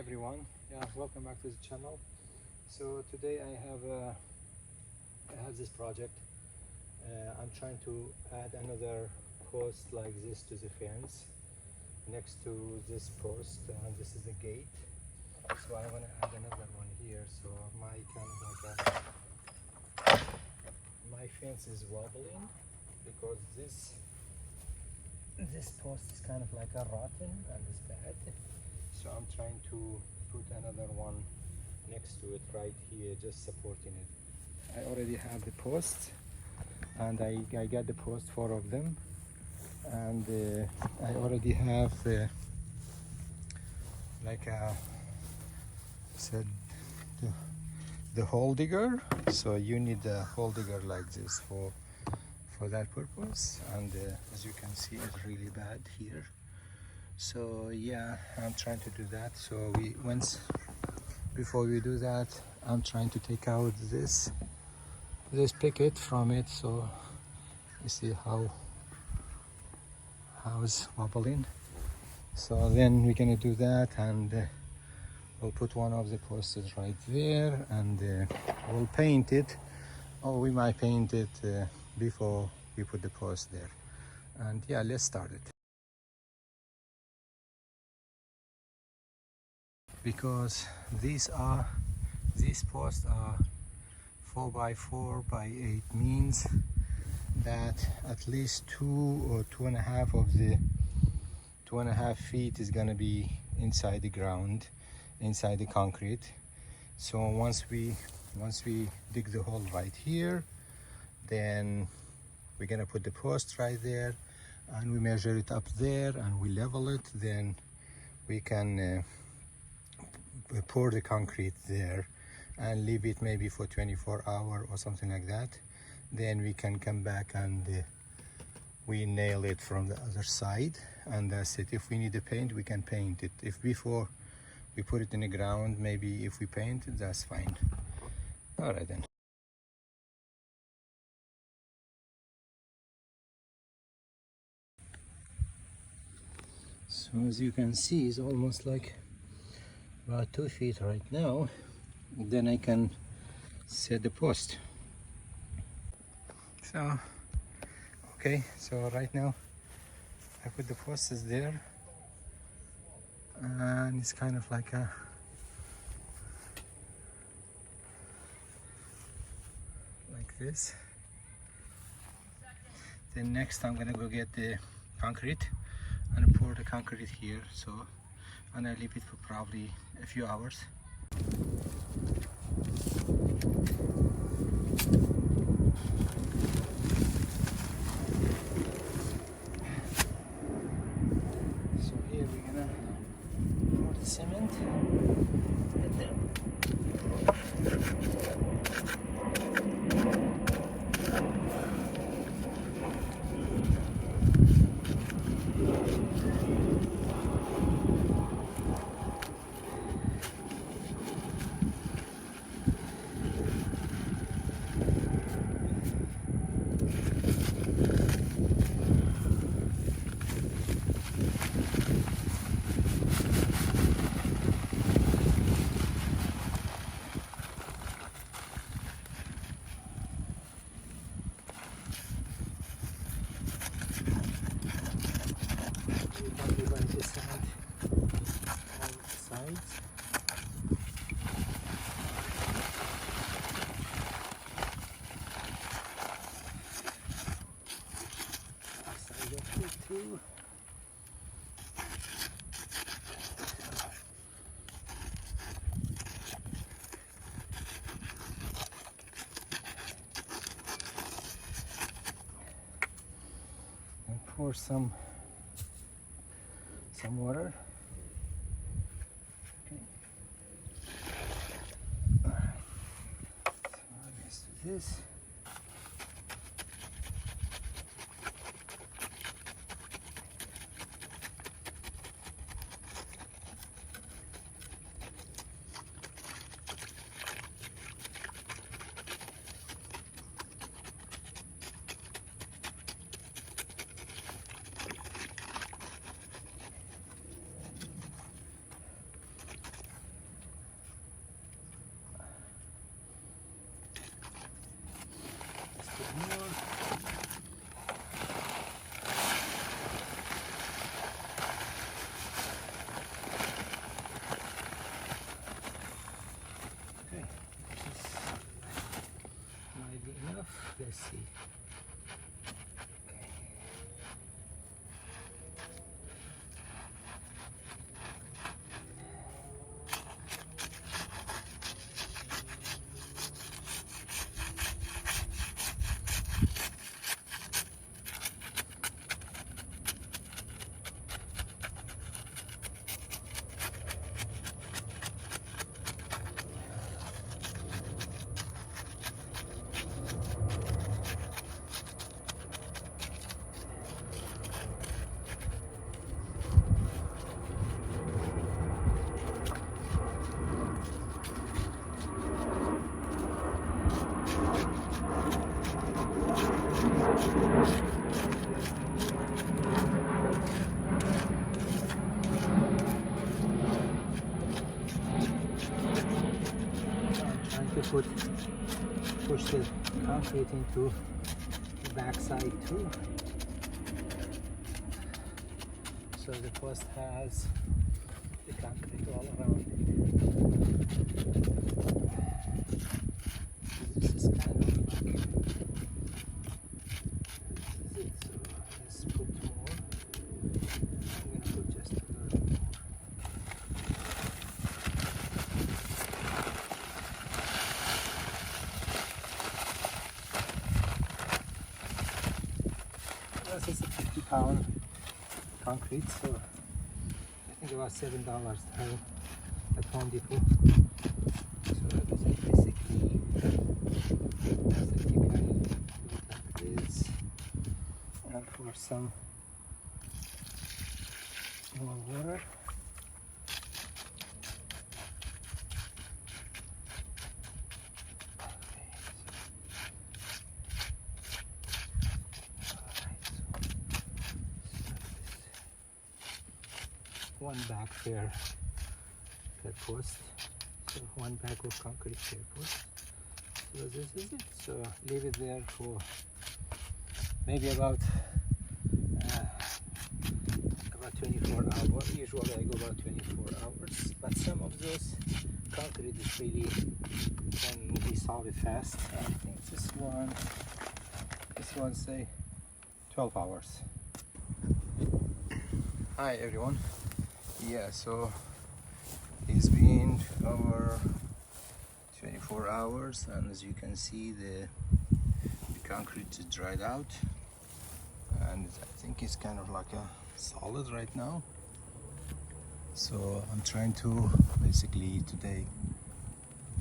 everyone. Welcome back to the channel. So today I have this project. I'm trying to add another post like this to the fence next to this post, and this is the gate. So I want to add another one here. So my my fence is wobbling because this post is kind of like a rotten and it's bad. So I'm trying to put another one next to it right here, just supporting it. I already have the posts, and I got the post, 4 of them, and I already have said the hole digger. So you need a hole digger like this for that purpose, and as you can see, it's really bad here. So yeah, I'm trying to do that. So before we do that, I'm trying to take out this picket from it, so you see how it's wobbling. So then we're gonna do that, and we'll put one of the posts right there, and we'll paint it, or we might paint it before we put the post there. And yeah, let's start it. Because these posts are 4 by 4 by 8, means that at least 2 or 2.5 of the 2.5 feet is gonna be inside the ground, inside the concrete. So once we dig the hole right here, then we're gonna put the post right there, and we measure it up there, and we level it. Then we can pour the concrete there and leave it maybe for 24 hours or something like that. Then we can come back and we nail it from the other side, and that's it. If we need to paint, we can paint it. If before we put it in the ground, maybe if we paint it, that's fine. All right then. So as you can see, it's almost like about 2 feet right now. Then I can set the post. So okay, so right now I put the posts there, and it's kind of like this. Then next I'm gonna go get the concrete and pour the concrete here. So, and I leave it for probably a few hours. So here we're gonna pour the cement, and then pour some water. Okay. All right. So let's do this. push the concrete into the backside too. So the post has the concrete all around it. This is kind of like, this is it. So let's put more. I'm gonna put just a little more. This is a 50-pound concrete, so I think about $7 at Home Depot. So this is basically that's the kind that is. And for some more water. One bag per post, so one bag of concrete per post. So this is it. So leave it there for maybe about 24 hours. Usually I go about 24 hours, but some of those concrete is really can be solid fast. I think this one say 12 hours. Hi everyone. Yeah, so it's been over 24 hours, and as you can see the concrete is dried out, and I think it's kind of like a solid right now. So I'm trying to basically today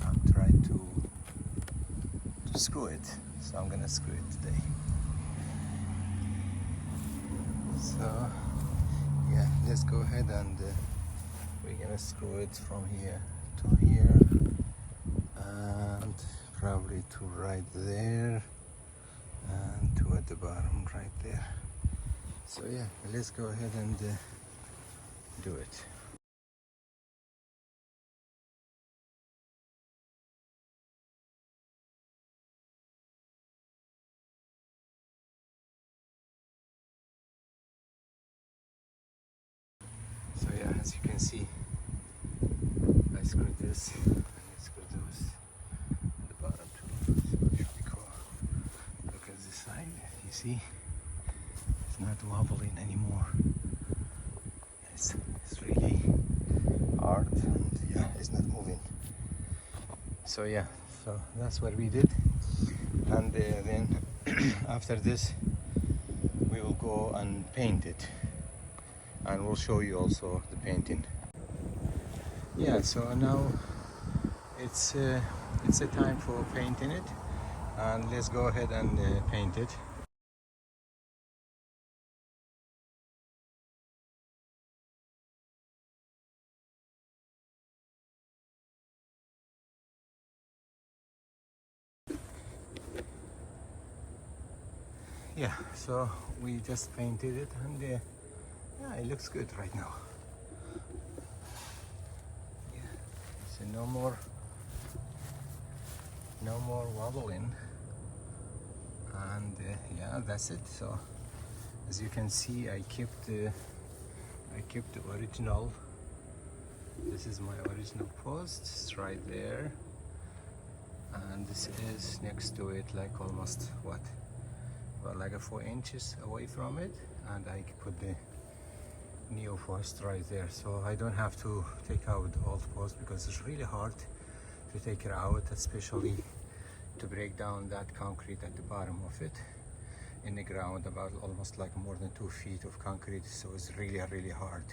I'm trying to screw it. So I'm gonna screw it today. So yeah, let's go ahead and we're gonna screw it from here to here and probably to right there and to at the bottom right there. So yeah, let's go ahead and do it. So yeah, as you can see, I screwed this and I screwed those at the bottom too. So it should be cool. Look at this side, you see? It's not wobbling anymore. It's really hard and yeah, it's not moving. So yeah, so that's what we did. And then after this, we will go and paint it. And we'll show you also the painting. Yeah, so now it's a time for painting it, and let's go ahead and paint it. Yeah, so we just painted it, and yeah, it looks good right now. Yeah, so no more wobbling, and yeah, that's it. So as you can see, I kept the original. This is my original post. It's right there, and this is next to it, like almost what, about like 4 inches away from it, and I put the new post right there, so I don't have to take out the old post because it's really hard to take it out, especially to break down that concrete at the bottom of it in the ground, about almost like more than 2 feet of concrete. So it's really hard,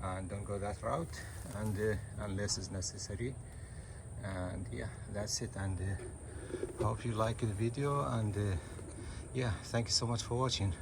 and don't go that route, and unless it's necessary. And yeah, that's it, and hope you like the video, and yeah, thank you so much for watching.